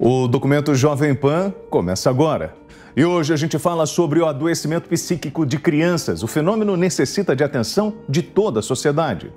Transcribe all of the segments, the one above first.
O documento Jovem Pan começa agora. E hoje a gente fala sobre o adoecimento psíquico de crianças. O fenômeno necessita de atenção de toda a sociedade.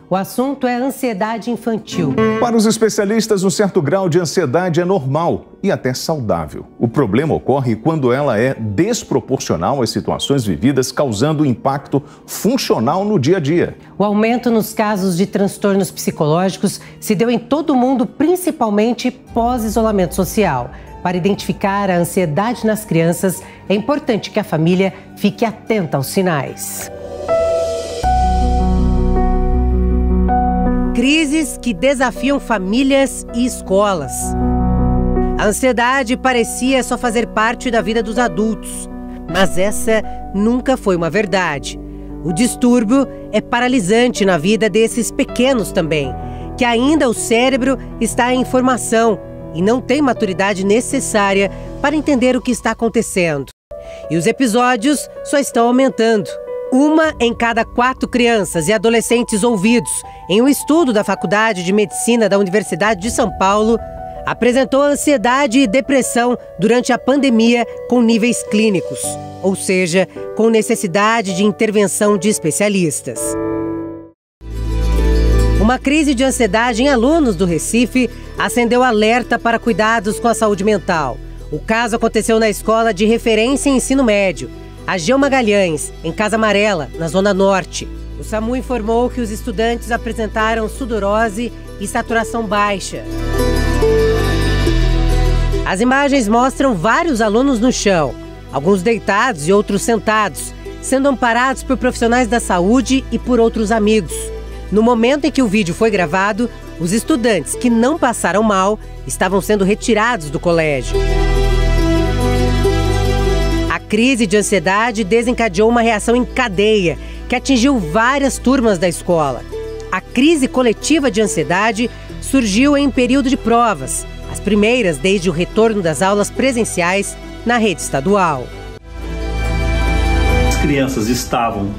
O assunto é ansiedade infantil. Para os especialistas, um certo grau de ansiedade é normal e até saudável. O problema ocorre quando ela é desproporcional às situações vividas, causando impacto funcional no dia a dia. O aumento nos casos de transtornos psicológicos se deu em todo o mundo, principalmente pós-isolamento social. Para identificar a ansiedade nas crianças, é importante que a família fique atenta aos sinais. Crises que desafiam famílias e escolas. A ansiedade parecia só fazer parte da vida dos adultos, mas essa nunca foi uma verdade. O distúrbio é paralisante na vida desses pequenos também, que ainda o cérebro está em formação e não tem maturidade necessária para entender o que está acontecendo. E os episódios só estão aumentando. 1 em cada 4 crianças e adolescentes ouvidos em um estudo da Faculdade de Medicina da Universidade de São Paulo apresentou ansiedade e depressão durante a pandemia com níveis clínicos, ou seja, com necessidade de intervenção de especialistas. Uma crise de ansiedade em alunos do Recife acendeu alerta para cuidados com a saúde mental. O caso aconteceu na escola de referência em ensino médio, a Geo Magalhães, em Casa Amarela, na Zona Norte. O SAMU informou que os estudantes apresentaram sudorose e saturação baixa. As imagens mostram vários alunos no chão, alguns deitados e outros sentados, sendo amparados por profissionais da saúde e por outros amigos. No momento em que o vídeo foi gravado, os estudantes que não passaram mal estavam sendo retirados do colégio. A crise de ansiedade desencadeou uma reação em cadeia que atingiu várias turmas da escola. A crise coletiva de ansiedade surgiu em período de provas, as primeiras desde o retorno das aulas presenciais na rede estadual. As crianças estavam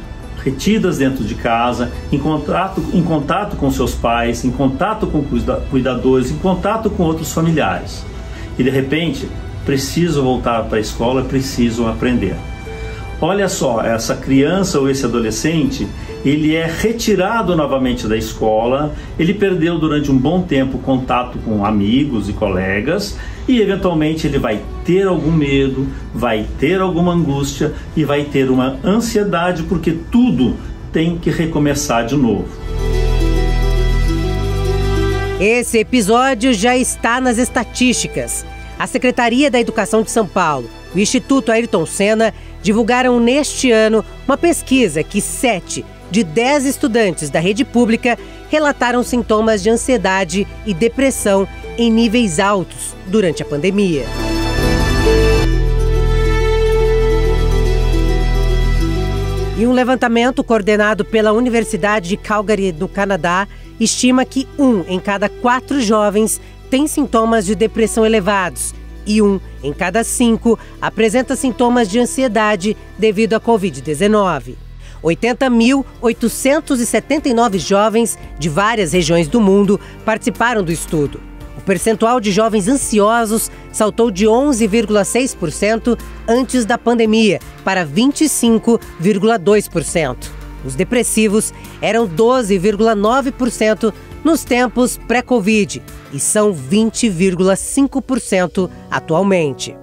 retidas dentro de casa, em contato com seus pais, em contato com cuidadores, em contato com outros familiares. E de repente, precisam voltar para a escola, precisam aprender. Olha só, essa criança ou esse adolescente, ele é retirado novamente da escola, ele perdeu durante um bom tempo contato com amigos e colegas e eventualmente ele vai ter algum medo, vai ter alguma angústia e vai ter uma ansiedade porque tudo tem que recomeçar de novo. Esse episódio já está nas estatísticas. A Secretaria da Educação de São Paulo e o Instituto Ayrton Senna divulgaram neste ano uma pesquisa que 7 de 10 estudantes da rede pública relataram sintomas de ansiedade e depressão em níveis altos durante a pandemia. E um levantamento coordenado pela Universidade de Calgary, do Canadá, estima que 1 em cada 4 jovens tem sintomas de depressão elevados e 1 em cada 5 apresenta sintomas de ansiedade devido à Covid-19. 80.879 jovens de várias regiões do mundo participaram do estudo. O percentual de jovens ansiosos saltou de 11,6% antes da pandemia para 25,2%. Os depressivos eram 12,9% nos tempos pré-Covid e são 20,5% atualmente.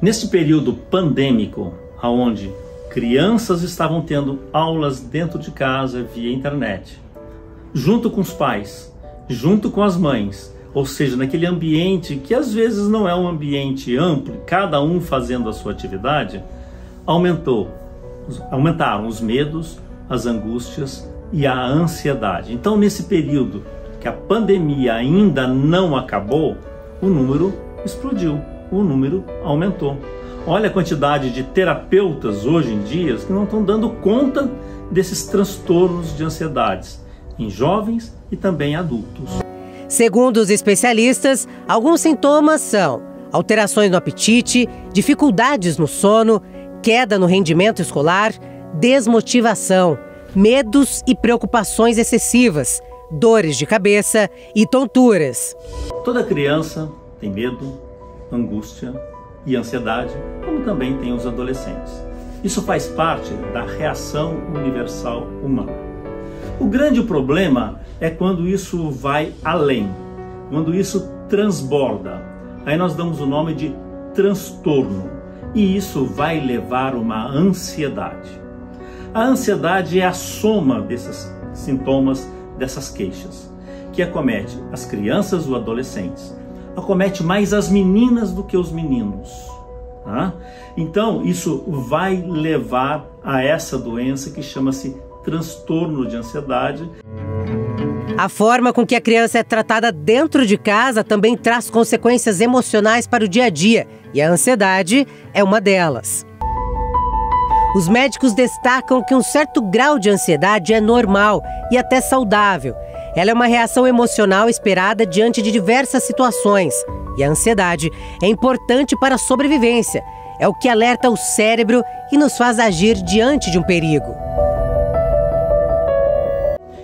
Neste período pandêmico, onde crianças estavam tendo aulas dentro de casa via internet, junto com os pais, junto com as mães, ou seja, naquele ambiente que às vezes não é um ambiente amplo, cada um fazendo a sua atividade, aumentaram os medos, as angústias e a ansiedade. Então, nesse período que a pandemia ainda não acabou, o número explodiu, o número aumentou. Olha a quantidade de terapeutas hoje em dia que não estão dando conta desses transtornos de ansiedades em jovens e também adultos. Segundo os especialistas, alguns sintomas são alterações no apetite, dificuldades no sono, queda no rendimento escolar, desmotivação, medos e preocupações excessivas, dores de cabeça e tonturas. Toda criança tem medo, angústia e ansiedade, como também tem os adolescentes. Isso faz parte da reação universal humana. O grande problema é quando isso vai além, quando isso transborda. Aí nós damos o nome de transtorno, e isso vai levar a uma ansiedade. A ansiedade é a soma desses sintomas, dessas queixas, que acomete as crianças ou adolescentes, acomete mais as meninas do que os meninos. Tá? Então, isso vai levar a essa doença que chama-se transtorno de ansiedade. A forma com que a criança é tratada dentro de casa também traz consequências emocionais para o dia a dia, e a ansiedade é uma delas. Os médicos destacam que um certo grau de ansiedade é normal e até saudável. Ela é uma reação emocional esperada diante de diversas situações. E a ansiedade é importante para a sobrevivência. É o que alerta o cérebro e nos faz agir diante de um perigo.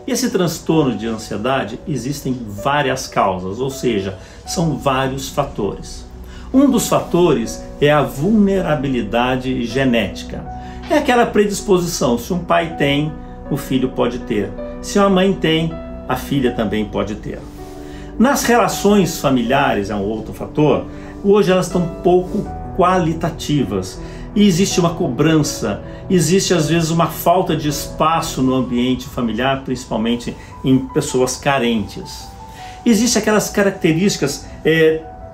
Esse transtorno de ansiedade existem várias causas, ou seja, são vários fatores. Um dos fatores é a vulnerabilidade genética. É aquela predisposição, se um pai tem, o filho pode ter. Se uma mãe tem, a filha também pode ter. Nas relações familiares, é um outro fator, hoje elas estão pouco qualitativas. E existe uma cobrança, existe às vezes uma falta de espaço no ambiente familiar, principalmente em pessoas carentes. Existem aquelas características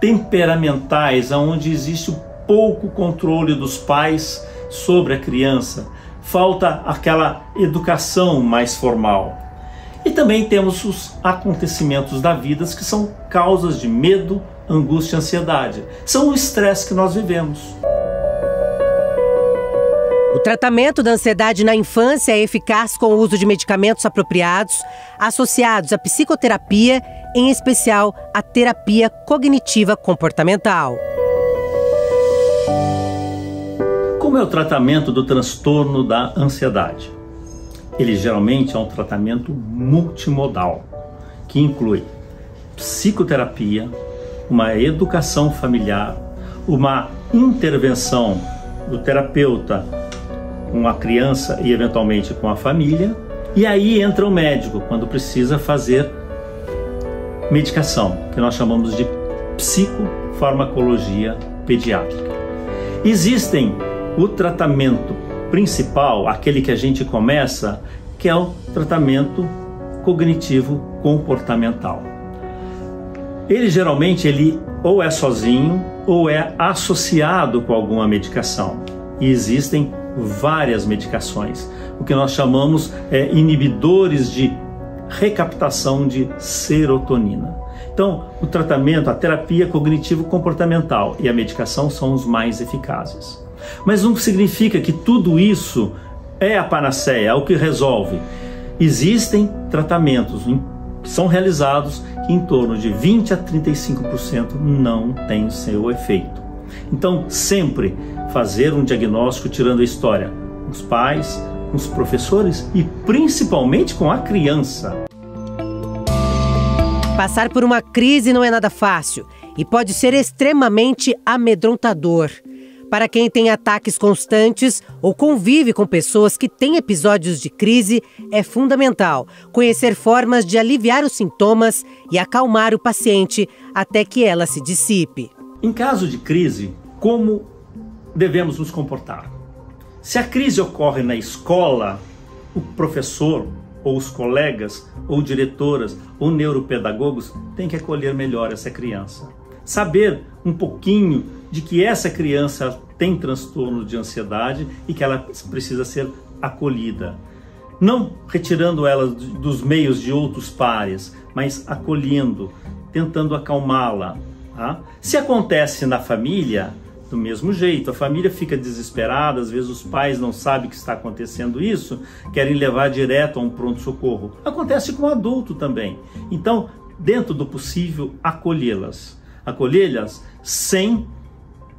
temperamentais, onde existe pouco controle dos pais sobre a criança, falta aquela educação mais formal. E também temos os acontecimentos da vida que são causas de medo, angústia e ansiedade. São o estresse que nós vivemos. O tratamento da ansiedade na infância é eficaz com o uso de medicamentos apropriados, associados à psicoterapia, em especial a terapia cognitiva comportamental. Como é o tratamento do transtorno da ansiedade? Ele geralmente é um tratamento multimodal, que inclui psicoterapia, uma educação familiar, uma intervenção do terapeuta com a criança e eventualmente com a família, e aí entra o médico quando precisa fazer medicação, que nós chamamos de psicofarmacologia pediátrica. Existem o tratamento principal, aquele que a gente começa, que é o tratamento cognitivo comportamental. Ele geralmente ou é sozinho ou é associado com alguma medicação. E existem várias medicações, o que nós chamamos inibidores de recaptação de serotonina. Então, o tratamento, a terapia cognitivo-comportamental e a medicação são os mais eficazes. Mas não significa que tudo isso é a panaceia, é o que resolve. Existem tratamentos que são realizados que em torno de 20 a 35% não tem seu efeito. Então, sempre fazer um diagnóstico tirando a história com os pais, com os professores e principalmente com a criança. Passar por uma crise não é nada fácil e pode ser extremamente amedrontador. Para quem tem ataques constantes ou convive com pessoas que têm episódios de crise, é fundamental conhecer formas de aliviar os sintomas e acalmar o paciente até que ela se dissipe. Em caso de crise, como devemos nos comportar? Se a crise ocorre na escola, o professor ou os colegas ou diretoras ou neuropedagogos têm que acolher melhor essa criança. Saber um pouquinho de que essa criança tem transtorno de ansiedade e que ela precisa ser acolhida. Não retirando ela dos meios de outros pares, mas acolhendo, tentando acalmá-la. Tá? Se acontece na família, do mesmo jeito, a família fica desesperada, às vezes os pais não sabem que está acontecendo isso, querem levar direto a um pronto-socorro. Acontece com o adulto também. Então, dentro do possível, acolhê-las. Acolhê-las sem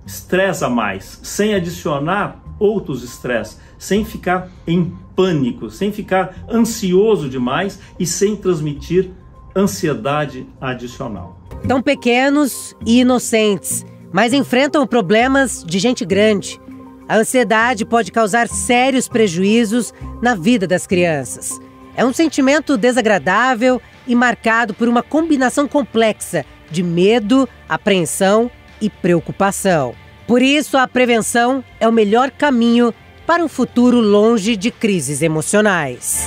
estresse a mais, sem adicionar outros estresses, sem ficar em pânico, sem ficar ansioso demais e sem transmitir ansiedade adicional. Tão pequenos e inocentes, mas enfrentam problemas de gente grande. A ansiedade pode causar sérios prejuízos na vida das crianças. É um sentimento desagradável e marcado por uma combinação complexa de medo, apreensão e preocupação. Por isso, a prevenção é o melhor caminho para um futuro longe de crises emocionais.